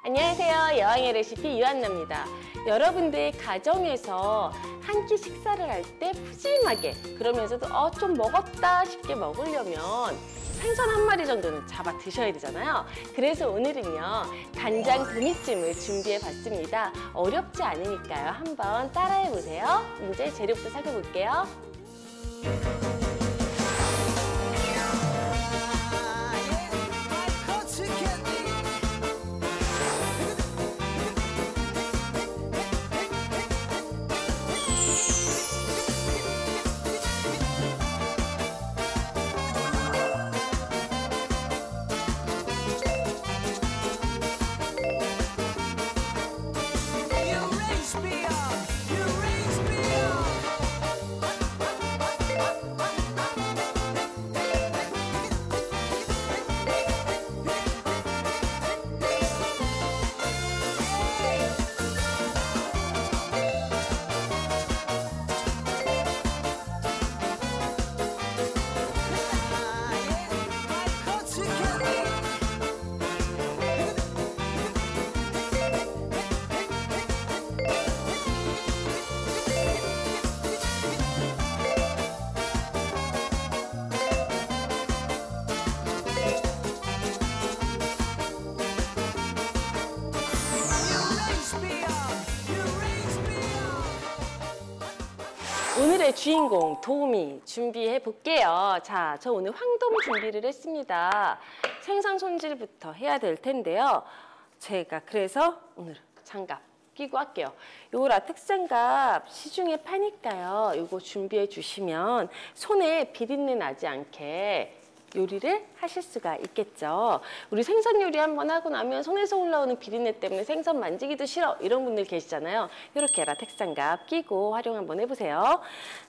안녕하세요. 여왕의 레시피 유한나입니다. 여러분들 가정에서 한 끼 식사를 할 때 푸짐하게 그러면서도 좀 먹었다 싶게 먹으려면 생선 한 마리 정도는 잡아 드셔야 되잖아요. 그래서 오늘은요 간장 도미찜을 준비해 봤습니다. 어렵지 않으니까요. 한번 따라해 보세요. 이제 재료부터 살펴볼게요. 오늘의 주인공 도미 준비해 볼게요. 자, 저 오늘 황돔 준비를 했습니다. 생선 손질부터 해야 될 텐데요. 제가 그래서 오늘 장갑 끼고 할게요. 요 라텍스 장갑 시중에 파니까요. 요거 준비해 주시면 손에 비린내 나지 않게 요리를 하실 수가 있겠죠. 우리 생선 요리 한번 하고 나면 손에서 올라오는 비린내 때문에 생선 만지기도 싫어 이런 분들 계시잖아요. 이렇게 라텍스 장갑 끼고 활용 한번 해보세요.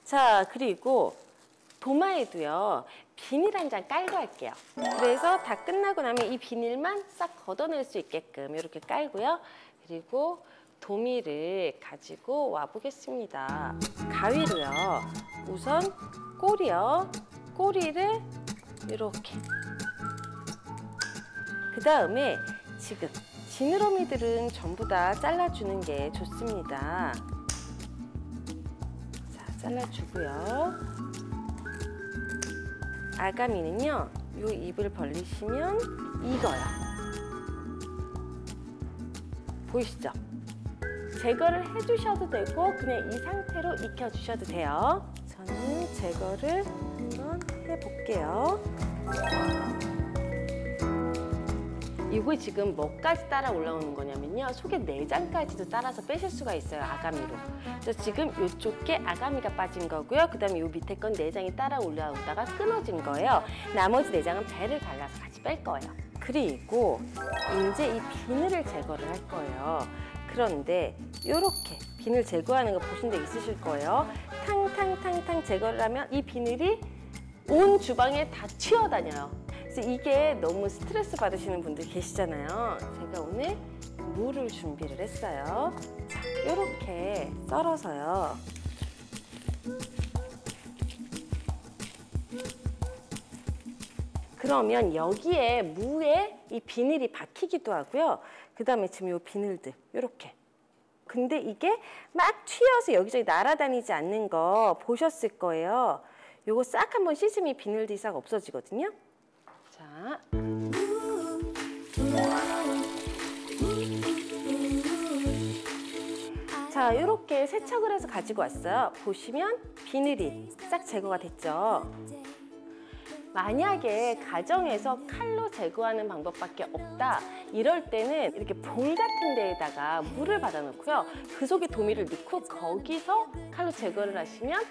자, 그리고 도마에도요 비닐 한 장 깔고 할게요. 그래서 다 끝나고 나면 이 비닐만 싹 걷어낼 수 있게끔 이렇게 깔고요. 그리고 도미를 가지고 와 보겠습니다. 가위로요. 우선 꼬리를 이렇게. 그 다음에 지금 지느러미들은 전부 다 잘라주는 게 좋습니다. 자, 잘라주고요. 아가미는요, 요 입을 벌리시면 익어요. 보이시죠? 제거를 해주셔도 되고 그냥 이 상태로 익혀주셔도 돼요. 저는 제거를 한번 해볼게요. 이거 지금 뭐까지 따라 올라오는 거냐면요. 속에 내장까지도 따라서 빼실 수가 있어요. 아가미로. 그래서 지금 이쪽 게 아가미가 빠진 거고요. 그 다음에 이 밑에 건 내장이 따라 올라오다가 끊어진 거예요. 나머지 내장은 배를 갈라서 같이 뺄 거예요. 그리고 이제 이 비늘을 제거를 할 거예요. 그런데 이렇게 비늘 제거하는 거 보신 적 있으실 거예요. 탕탕탕탕 제거를 하면 이 비늘이 온 주방에 다 튀어다녀요. 그래서 이게 너무 스트레스 받으시는 분들 계시잖아요. 제가 오늘 무를 준비를 했어요. 자, 이렇게 썰어서요. 그러면 여기에 무에 이 비닐이 박히기도 하고요. 그 다음에 지금 이 비늘들 이렇게. 근데 이게 막 튀어서 여기저기 날아다니지 않는 거 보셨을 거예요. 요거 싹 한번 씻으면 이 비늘들이 싹 없어지거든요. 자. 자, 이렇게 세척을 해서 가지고 왔어요. 보시면 비늘이 싹 제거가 됐죠. 만약에 가정에서 칼로 제거하는 방법밖에 없다 이럴 때는 이렇게 볼 같은 데에다가 물을 받아 놓고요. 그 속에 도미를 넣고 거기서 칼로 제거를 하시면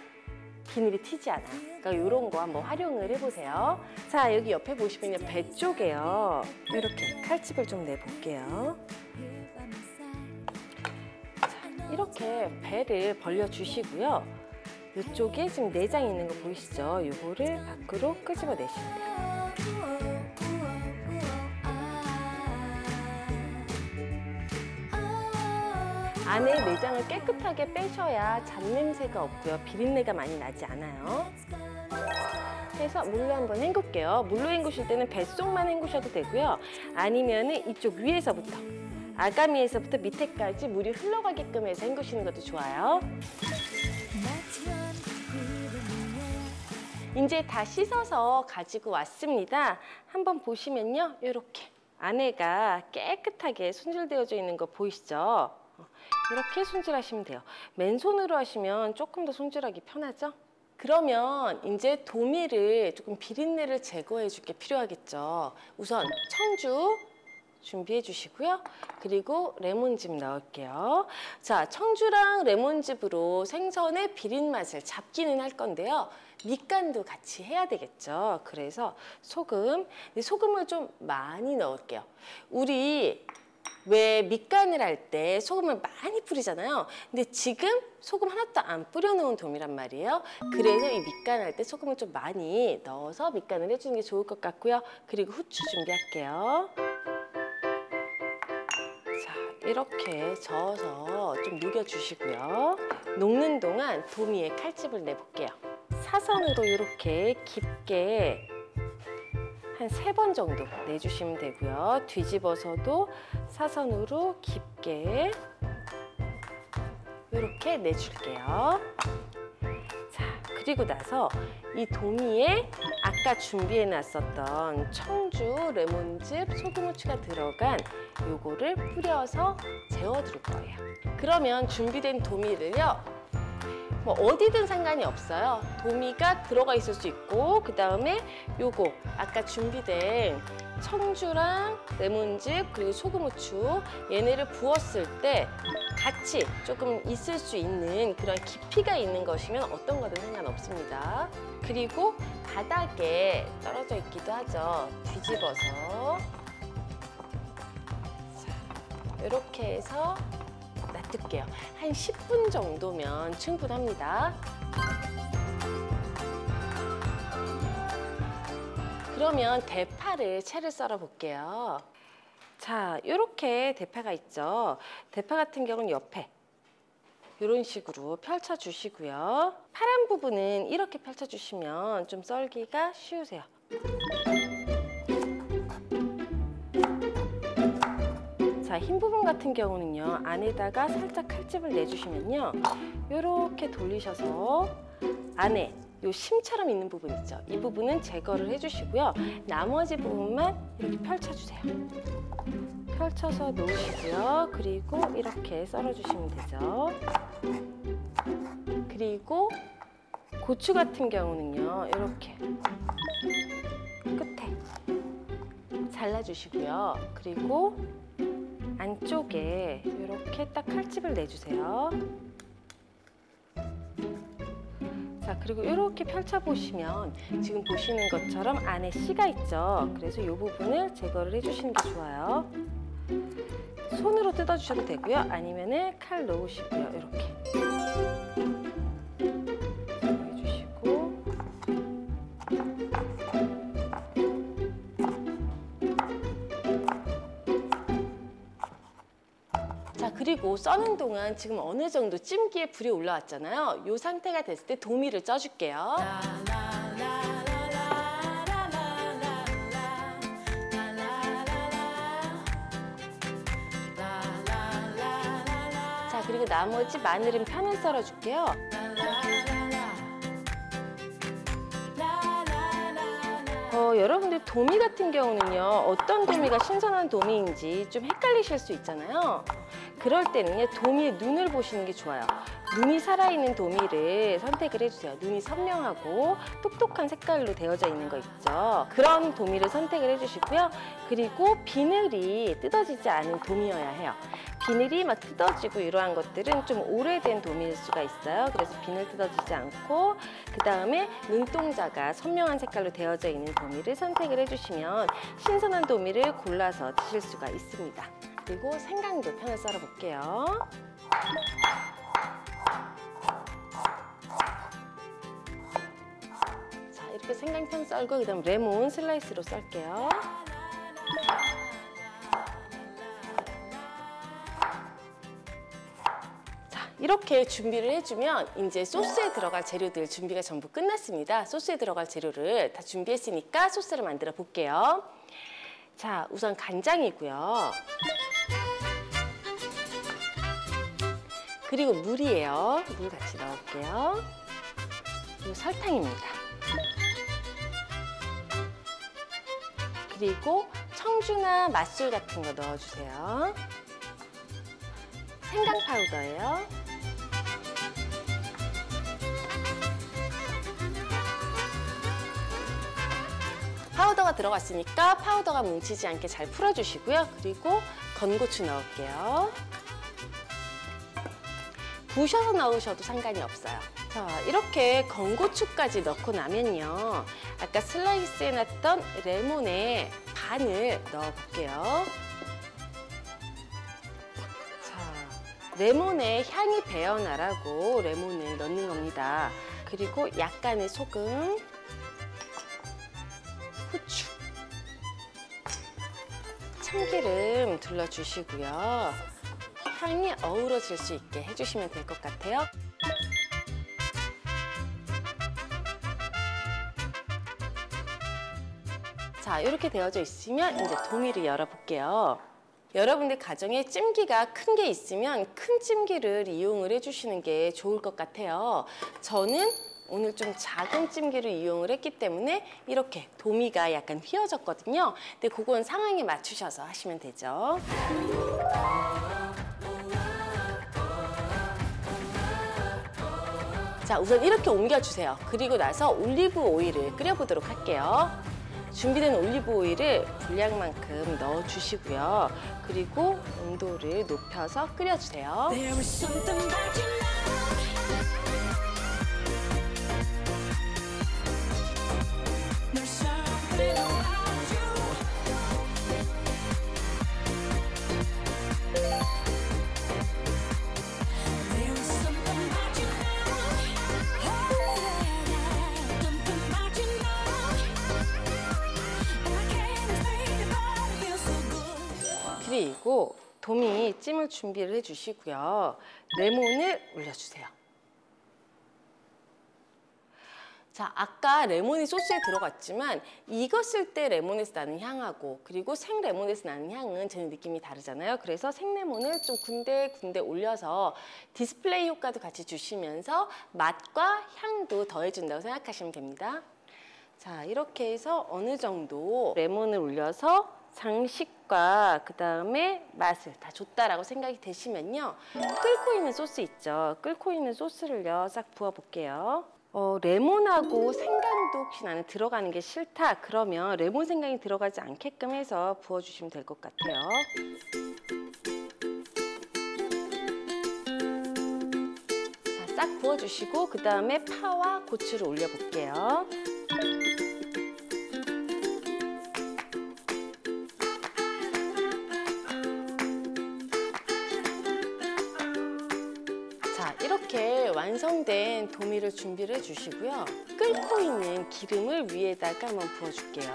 비늘이 튀지 않아요. 그러니까 이런 거 한번 활용을 해보세요. 자, 여기 옆에 보시면 배 쪽에요. 이렇게 칼집을 좀 내볼게요. 자, 이렇게 배를 벌려주시고요. 이쪽에 지금 내장이 있는 거 보이시죠? 이거를 밖으로 끄집어 내시면 돼요. 안에 내장을 깨끗하게 빼셔야 잡냄새가 없고요. 비린내가 많이 나지 않아요. 해서 물로 한번 헹굴게요. 물로 헹구실 때는 뱃속만 헹구셔도 되고요. 아니면은 이쪽 위에서부터 아가미에서부터 밑에까지 물이 흘러가게끔 해서 헹구시는 것도 좋아요. 이제 다 씻어서 가지고 왔습니다. 한번 보시면요, 이렇게 안에가 깨끗하게 손질되어져 있는 거 보이시죠? 이렇게 손질하시면 돼요. 맨손으로 하시면 조금 더 손질하기 편하죠? 그러면 이제 도미를 조금 비린내를 제거해 줄 게 필요하겠죠. 우선 청주 준비해 주시고요. 그리고 레몬즙 넣을게요. 자, 청주랑 레몬즙으로 생선의 비린 맛을 잡기는 할 건데요. 밑간도 같이 해야 되겠죠. 그래서 소금을 좀 많이 넣을게요. 우리 왜 밑간을 할 때 소금을 많이 뿌리잖아요. 근데 지금 소금 하나도 안 뿌려놓은 도미란 말이에요. 그래서 이 밑간할 때 소금을 좀 많이 넣어서 밑간을 해주는 게 좋을 것 같고요. 그리고 후추 준비할게요. 자, 이렇게 저어서 좀 녹여주시고요. 녹는 동안 도미에 칼집을 내볼게요. 사선으로 이렇게 깊게 한 3번 정도 내주시면 되고요. 뒤집어서도 사선으로 깊게 이렇게 내줄게요. 자, 그리고 나서 이 도미에 아까 준비해 놨었던 청주, 레몬즙, 소금, 후추가 들어간 요거를 뿌려서 재워둘 거예요. 그러면 준비된 도미를요, 뭐 어디든 상관이 없어요. 도미가 들어가 있을 수 있고, 그 다음에 요거 아까 준비된 청주랑 레몬즙 그리고 소금, 후추 얘네를 부었을 때 같이 조금 있을 수 있는 그런 깊이가 있는 것이면 어떤 거든 상관없습니다. 그리고 바닥에 떨어져 있기도 하죠. 뒤집어서 자, 이렇게 해서 놔둘게요. 한 10분 정도면 충분합니다. 그러면 대파를 채를 썰어 볼게요. 자, 이렇게 대파가 있죠. 대파 같은 경우는 옆에 이런 식으로 펼쳐 주시고요. 파란 부분은 이렇게 펼쳐 주시면 좀 썰기가 쉬우세요. 자, 흰 부분 같은 경우는요, 안에다가 살짝 칼집을 내주시면요, 이렇게 돌리셔서 안에 요 심처럼 있는 부분 있죠. 이 부분은 제거를 해주시고요. 나머지 부분만 이렇게 펼쳐주세요. 펼쳐서 놓으시고요. 그리고 이렇게 썰어주시면 되죠. 그리고 고추 같은 경우는요, 이렇게 끝에 잘라주시고요. 그리고 안쪽에 이렇게 딱 칼집을 내주세요. 자, 그리고 이렇게 펼쳐보시면 지금 보시는 것처럼 안에 씨가 있죠. 그래서 이 부분을 제거를 해주시는 게 좋아요. 손으로 뜯어주셔도 되고요. 아니면은 칼 넣으시고요. 이렇게 해주시고, 자, 그리고 써는 동안 지금 어느 정도 찜기에 불이 올라왔잖아요. 이 상태가 됐을 때 도미를 쪄줄게요. 자, 그리고 나머지 마늘은 편을 썰어줄게요. 여러분들 도미 같은 경우는요, 어떤 도미가 신선한 도미인지 좀 헷갈리실 수 있잖아요. 그럴 때는요, 도미의 눈을 보시는 게 좋아요. 눈이 살아있는 도미를 선택을 해주세요. 눈이 선명하고 똑똑한 색깔로 되어져 있는 거 있죠. 그런 도미를 선택을 해주시고요. 그리고 비늘이 뜯어지지 않은 도미여야 해요. 비늘이 막 뜯어지고 이러한 것들은 좀 오래된 도미일 수가 있어요. 그래서 비늘 뜯어지지 않고, 그 다음에 눈동자가 선명한 색깔로 되어져 있는 도미를 선택을 해주시면 신선한 도미를 골라서 드실 수가 있습니다. 그리고 생강도 편을 썰어 볼게요. 자, 이렇게 생강편 썰고, 그 다음 레몬 슬라이스로 썰게요. 이렇게 준비를 해주면 이제 소스에 들어갈 재료들 준비가 전부 끝났습니다. 소스에 들어갈 재료를 다 준비했으니까 소스를 만들어 볼게요. 자, 우선 간장이고요. 그리고 물이에요. 물 같이 넣을게요. 그리고 설탕입니다. 그리고 청주나 맛술 같은 거 넣어주세요. 생강 파우더예요. 파우더가 들어갔으니까 파우더가 뭉치지 않게 잘 풀어주시고요. 그리고 건고추 넣을게요. 부셔서 넣으셔도 상관이 없어요. 자, 이렇게 건고추까지 넣고 나면요. 아까 슬라이스 해놨던 레몬의 반을 넣어볼게요. 자, 레몬의 향이 배어나라고 레몬을 넣는 겁니다. 그리고 약간의 소금, 후추, 참기름 둘러주시고요. 향이 어우러질 수 있게 해주시면 될 것 같아요. 자, 이렇게 되어져 있으면 이제 도미를 열어볼게요. 여러분들 가정에 찜기가 큰 게 있으면 큰 찜기를 이용을 해주시는 게 좋을 것 같아요. 저는 오늘 좀 작은 찜기를 이용을 했기 때문에 이렇게 도미가 약간 휘어졌거든요. 근데 그건 상황에 맞추셔서 하시면 되죠. 자, 우선 이렇게 옮겨주세요. 그리고 나서 올리브 오일을 끓여보도록 할게요. 준비된 올리브 오일을 분량만큼 넣어주시고요. 그리고 온도를 높여서 끓여주세요. 그리고 도미 찜을 준비를 해주시고요. 레몬을 올려주세요. 자, 아까 레몬이 소스에 들어갔지만 익었을 때 레몬에서 나는 향하고 그리고 생 레몬에서 나는 향은 전혀 느낌이 다르잖아요. 그래서 생레몬을 좀 군데군데 올려서 디스플레이 효과도 같이 주시면서 맛과 향도 더해준다고 생각하시면 됩니다. 자, 이렇게 해서 어느 정도 레몬을 올려서 장식과 그 다음에 맛을 다 줬다라고 생각이 되시면요. 끓고 있는 소스 있죠. 끓고 있는 소스를요, 싹 부어볼게요. 레몬하고 생강도 혹시 나는 들어가는 게 싫다 그러면 레몬 생강이 들어가지 않게끔 해서 부어주시면 될 것 같아요. 자, 싹 부어주시고 그 다음에 파와 고추를 올려볼게요. 이렇게 완성된 도미를 준비를 해주시고요. 끓고 있는 기름을 위에다가 한번 부어줄게요.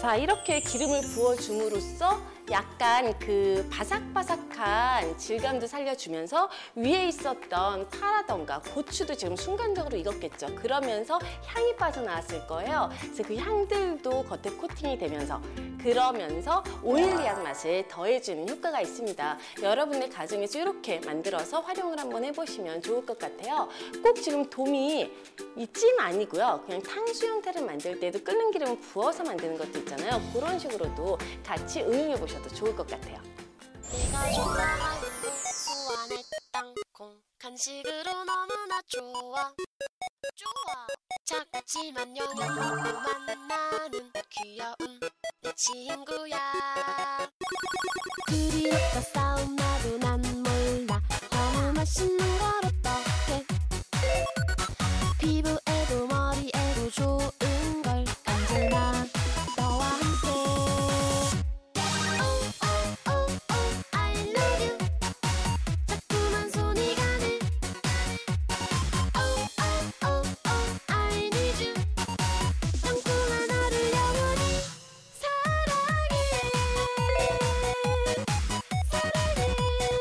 자, 이렇게 기름을 부어줌으로써 약간 그 바삭바삭한 질감도 살려주면서 위에 있었던 파라던가 고추도 지금 순간적으로 익었겠죠. 그러면서 향이 빠져나왔을 거예요. 그래서 그 향들도 겉에 코팅이 되면서 그러면서 오일리한 맛을 더해주는 효과가 있습니다. 여러분의 가정에서 이렇게 만들어서 활용을 한번 해보시면 좋을 것 같아요. 꼭 지금 도미 이 찜 아니고요. 그냥 탕수 형태를 만들 때도 끓는 기름을 부어서 만드는 것도 있잖아요. 그런 식으로도 같이 응용해 보셔도 좋을 것 같아요. 내가 좋아하는 고소한 땅콩 간식으로 너무나 좋아 작지만 영양가도 만나는 귀여운 내 친구야. 그리웠다 싸움 나도 난 몰라 너무 맛있는 걸 어떡해. 피부에도 머리에도 좋은 걸 언제나 너와 함께. I love you. 자꾸만 손이 가네. I need you. 땅콩아 너를 영원히 사랑해. 사랑해.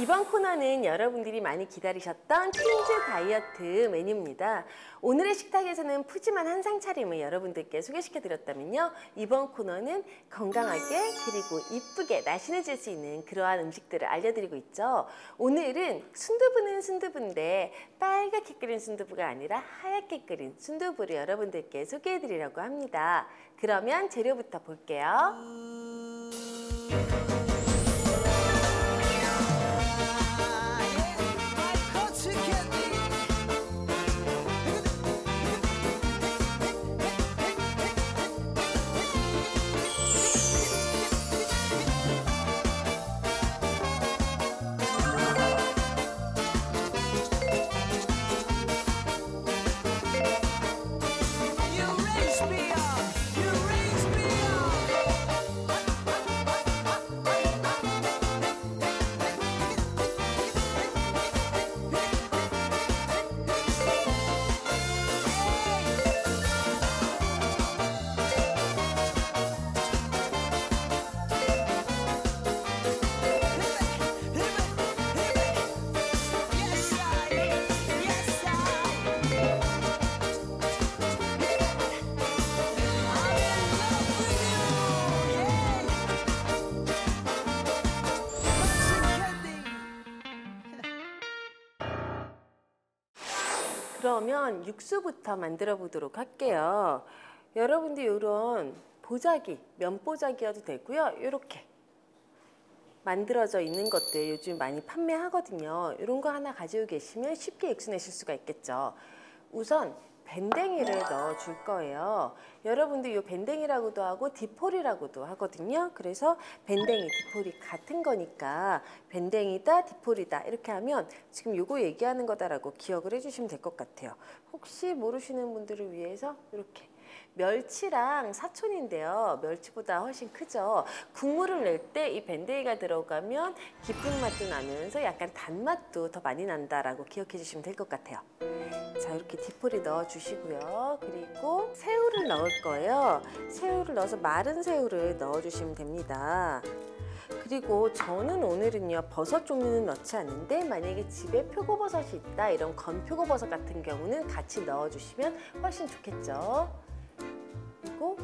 이번 코너는 여러분들이 많이 기다리셨던 퀸즈 다이어트 메뉴입니다. 오늘의 식탁에서는 푸짐한 한상 차림을 여러분들께 소개시켜드렸다면요. 이번 코너는 건강하게 그리고 이쁘게 날씬해질 수 있는 그러한 음식들을 알려드리고 있죠. 오늘은 순두부는 순두부인데 빨갛게 끓인 순두부가 아니라 하얗게 끓인 순두부를 여러분들께 소개해드리려고 합니다. 그러면 재료부터 볼게요. 그러면 육수부터 만들어 보도록 할게요. 여러분들 이런 보자기, 면 보자기여도 되고요. 이렇게 만들어져 있는 것들 요즘 많이 판매하거든요. 이런 거 하나 가지고 계시면 쉽게 육수 내실 수가 있겠죠. 우선 밴댕이를 넣어 줄 거예요. 여러분들 이 밴댕이라고도 하고 디폴이라고도 하거든요. 그래서 밴댕이, 디폴이 같은 거니까 밴댕이다, 디폴이다 이렇게 하면 지금 요거 얘기하는 거다라고 기억을 해주시면 될 것 같아요. 혹시 모르시는 분들을 위해서 이렇게 멸치랑 사촌인데요. 멸치보다 훨씬 크죠. 국물을 낼 때 이 밴댕이가 들어가면 깊은 맛도 나면서 약간 단맛도 더 많이 난다라고 기억해 주시면 될 것 같아요. 자, 이렇게 디폴이 넣어 주시고요. 그리고 새우를 넣을 거예요. 새우를 넣어서 마른 새우를 넣어 주시면 됩니다. 그리고 저는 오늘은요 버섯 종류는 넣지 않는데 만약에 집에 표고버섯이 있다 이런 건표고버섯 같은 경우는 같이 넣어 주시면 훨씬 좋겠죠. 그리고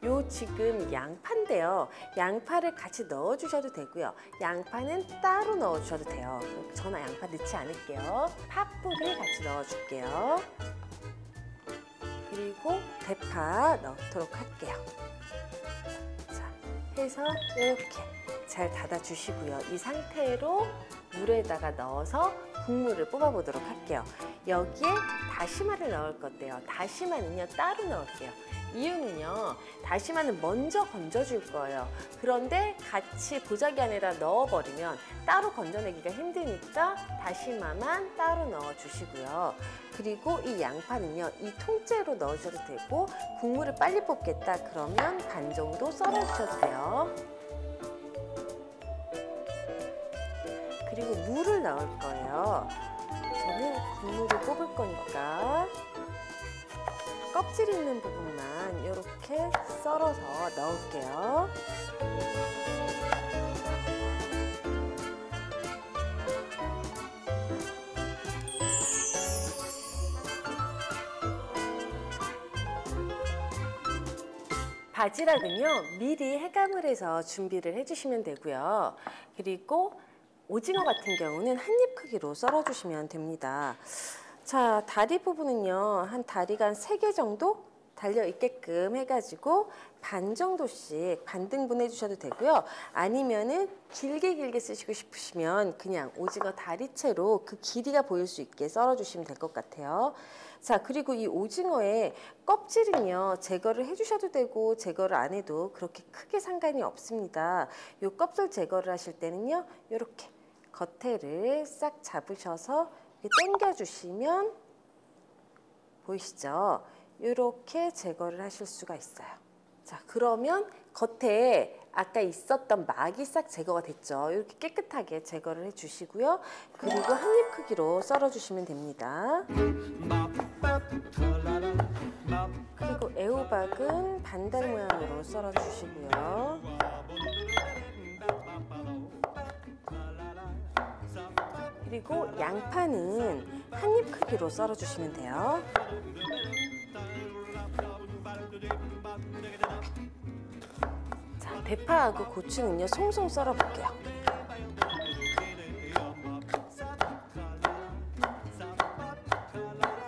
요 지금 양파인데요. 양파를 같이 넣어 주셔도 되고요. 양파는 따로 넣어 주셔도 돼요. 저는 양파 넣지 않을게요. 팥뿌리 같이 넣어 줄게요. 그리고 대파 넣도록 할게요. 자, 해서 이렇게 잘 닫아 주시고요. 이 상태로 물에다가 넣어서 국물을 뽑아 보도록 할게요. 여기에 다시마를 넣을 건데요. 다시마는요 따로 넣을게요. 이유는요, 다시마는 먼저 건져줄 거예요. 그런데 같이 보자기 안에다 넣어버리면 따로 건져내기가 힘드니까 다시마만 따로 넣어주시고요. 그리고 이 양파는요, 이 통째로 넣으셔도 되고 국물을 빨리 뽑겠다 그러면 반 정도 썰어주셔도 돼요. 그리고 물을 넣을 거예요. 저는 국물을 뽑을 거니까 껍질 있는 부분만 이렇게 썰어서 넣을게요. 바지락은요 미리 해감을 해서 준비를 해주시면 되고요. 그리고 오징어 같은 경우는 한 입 크기로 썰어주시면 됩니다. 자, 다리 부분은요 한 다리가 한 3개 정도 달려 있게끔 해가지고 반 정도씩 반등분 해주셔도 되고요. 아니면은 길게 쓰시고 싶으시면 그냥 오징어 다리채로 그 길이가 보일 수 있게 썰어주시면 될 것 같아요. 자, 그리고 이 오징어의 껍질은요 제거를 해주셔도 되고 제거를 안 해도 그렇게 크게 상관이 없습니다. 이 껍질 제거를 하실 때는요 이렇게 겉에를 싹 잡으셔서 당겨주시면 보이시죠? 이렇게 제거를 하실 수가 있어요. 자, 그러면 겉에 아까 있었던 막이 싹 제거가 됐죠. 이렇게 깨끗하게 제거를 해주시고요. 그리고 한 입 크기로 썰어주시면 됩니다. 그리고 애호박은 반달 모양으로 썰어주시고요. 그리고 양파는 한 입 크기로 썰어주시면 돼요. 자, 대파하고 고추는요, 송송 썰어볼게요.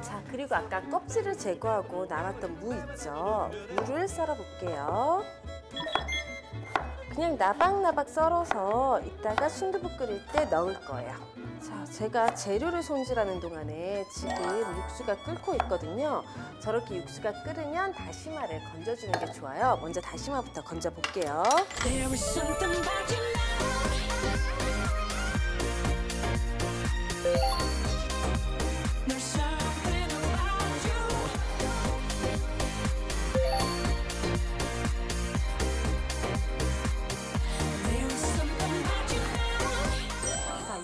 자, 그리고 아까 껍질을 제거하고 남았던 무 있죠? 무를 썰어볼게요. 그냥 나박나박 썰어서 이따가 순두부 끓일 때 넣을 거예요. 자, 제가 재료를 손질하는 동안에 지금 육수가 끓고 있거든요. 저렇게 육수가 끓으면 다시마를 건져주는 게 좋아요. 먼저 다시마부터 건져볼게요.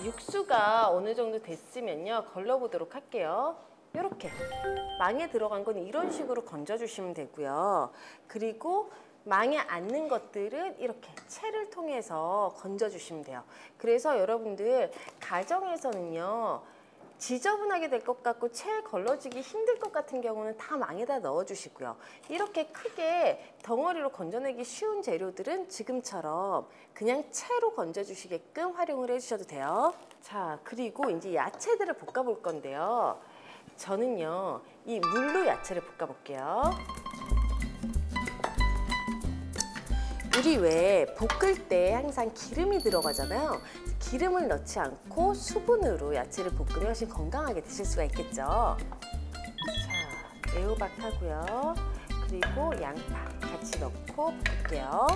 육수가 어느 정도 됐으면요, 걸러보도록 할게요. 이렇게 망에 들어간 건 이런 식으로 건져주시면 되고요. 그리고 망에 앉는 것들은 이렇게 채를 통해서 건져주시면 돼요. 그래서 여러분들 가정에서는요, 지저분하게 될 것 같고 채 걸러지기 힘들 것 같은 경우는 다 망에다 넣어주시고요. 이렇게 크게 덩어리로 건져내기 쉬운 재료들은 지금처럼 그냥 채로 건져주시게끔 활용을 해주셔도 돼요. 자, 그리고 이제 야채들을 볶아볼 건데요. 저는요, 이 물로 야채를 볶아볼게요. 우리 왜 볶을 때 항상 기름이 들어가잖아요. 기름을 넣지 않고 수분으로 야채를 볶으면 훨씬 건강하게 드실 수가 있겠죠. 자, 애호박 하고요. 그리고 양파 같이 넣고 볶을게요.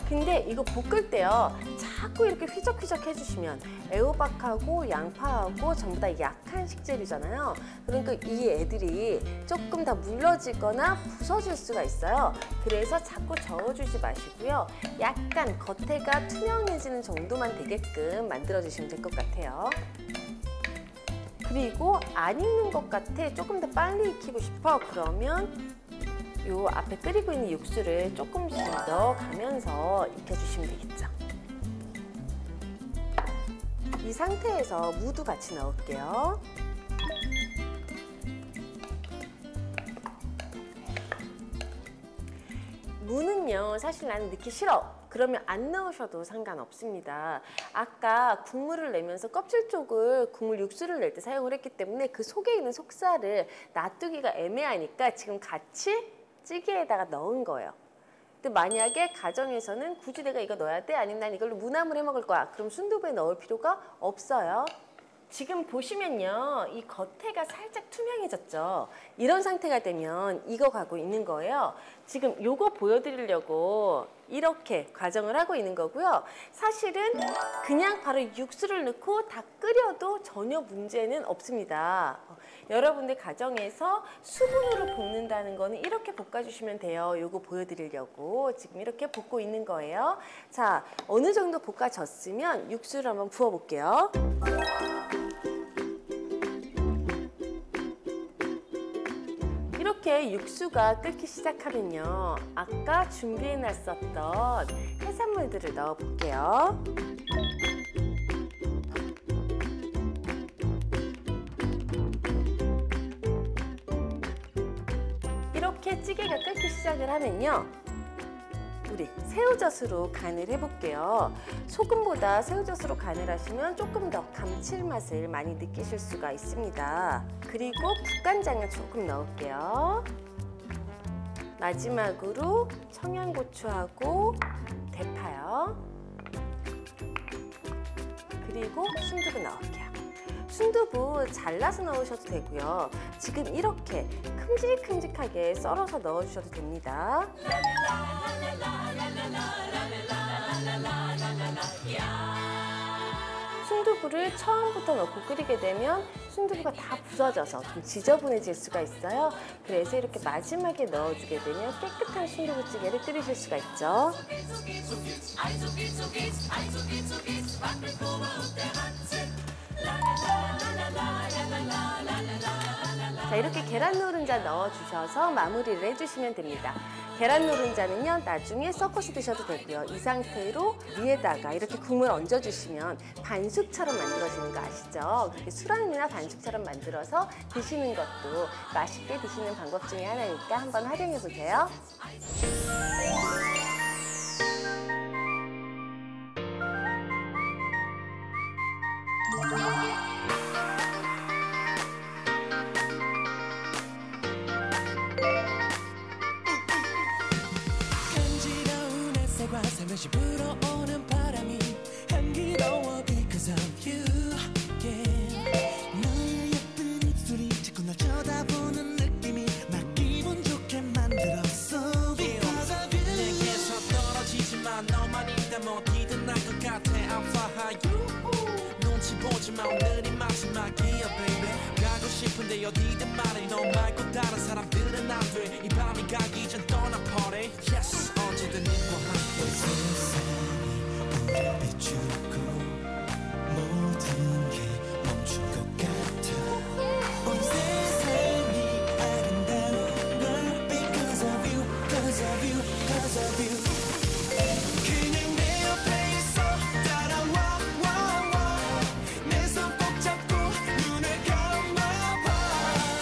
근데 이거 볶을 때요, 자꾸 이렇게 휘적휘적 해주시면 애호박하고 양파하고 전부 다 약한 식재료잖아요. 그러니까 이 애들이 조금 더 물러지거나 부서질 수가 있어요. 그래서 자꾸 저어주지 마시고요. 약간 겉에가 투명해지는 정도만 되게끔 만들어주시면 될 것 같아요. 그리고 안 익는 것 같아, 조금 더 빨리 익히고 싶어, 그러면 요 앞에 끓이고 있는 육수를 조금씩 넣어가면서 익혀주시면 되겠죠. 이 상태에서 무도 같이 넣을게요. 무는요, 사실 나는 넣기 싫어, 그러면 안 넣으셔도 상관없습니다. 아까 국물을 내면서 껍질 쪽을 국물 육수를 낼 때 사용을 했기 때문에 그 속에 있는 속살을 놔두기가 애매하니까 지금 같이 찌개에다가 넣은 거예요. 근데 만약에 가정에서는 굳이 내가 이거 넣어야 돼? 아니면 난 이걸로 무나물 해 먹을 거야. 그럼 순두부에 넣을 필요가 없어요. 지금 보시면요, 이 겉에가 살짝 투명해졌죠. 이런 상태가 되면 익어가고 있는 거예요. 지금 요거 보여드리려고 이렇게 과정을 하고 있는 거고요. 사실은 그냥 바로 육수를 넣고 다 끓여도 전혀 문제는 없습니다. 여러분들 가정에서 수분으로 볶는다는 거는 이렇게 볶아주시면 돼요. 요거 보여드리려고 지금 이렇게 볶고 있는 거예요. 자, 어느 정도 볶아졌으면 육수를 한번 부어볼게요. 이렇게 육수가 끓기 시작하면요, 아까 준비해놨었던 해산물들을 넣어볼게요. 이렇게 찌개가 끓기 시작을 하면요, 우리 새우젓으로 간을 해볼게요. 소금보다 새우젓으로 간을 하시면 조금 더 감칠맛을 많이 느끼실 수가 있습니다. 그리고 국간장을 조금 넣을게요. 마지막으로 청양고추하고 대파요. 그리고 순두부 넣을게요. 순두부 잘라서 넣으셔도 되고요. 지금 이렇게 큼직큼직하게 썰어서 넣어주셔도 됩니다. 순두부를 처음부터 넣고 끓이게 되면 순두부가 다 부서져서 좀 지저분해질 수가 있어요. 그래서 이렇게 마지막에 넣어주게 되면 깨끗한 순두부찌개를 끓이실 수가 있죠. 자, 이렇게 계란 노른자 넣어주셔서 마무리를 해주시면 됩니다. 계란 노른자는요, 나중에 섞어서 드셔도 되고요. 이 상태로 위에다가 이렇게 국물 얹어주시면 반숙처럼 만들어지는 거 아시죠? 그렇게 술안이나 반숙처럼 만들어서 드시는 것도 맛있게 드시는 방법 중에 하나니까 한번 활용해 보세요. 간지러운 햇살과 살며시 불어오는 바람이 향기로워 because of you, yeah. 너의 예쁜 입술이 자꾸 날 쳐다보는 느낌이 날 기분 좋게 만들었어 because of you. 내게서 떨어지지만 너만 있다면 어디든 날 것 같아 I'll fly high you. 눈치 보지마 오늘이 마지막이야 baby. 가고 싶은데 어디든 말해 너 말고 다른 사람들은 안 돼. 이 밤이 가기 전 떠나 party yes 언제든 너와 함께. 세상이 우릴 비추고 모든 게 멈춘 것 같아. 온 세상이 아름다운 걸 because of you, because of you, because of you. 그냥 내 옆에 있어 따라와 내 손 꼭 잡고 눈을 감아봐.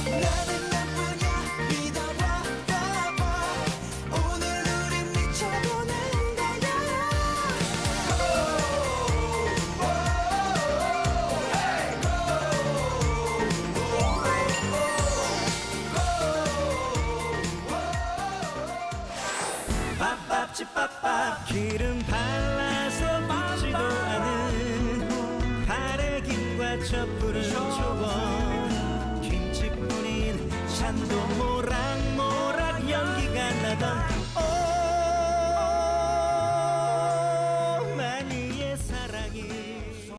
나는 너뿐이야 믿어봐 오늘 우린 미쳐보는 거야. 밥밥집밥밥 기름 발라서 묻지도 않은 바래김과 촛불은 초원 김치뿐인 찬도 모락모락 연기가 나던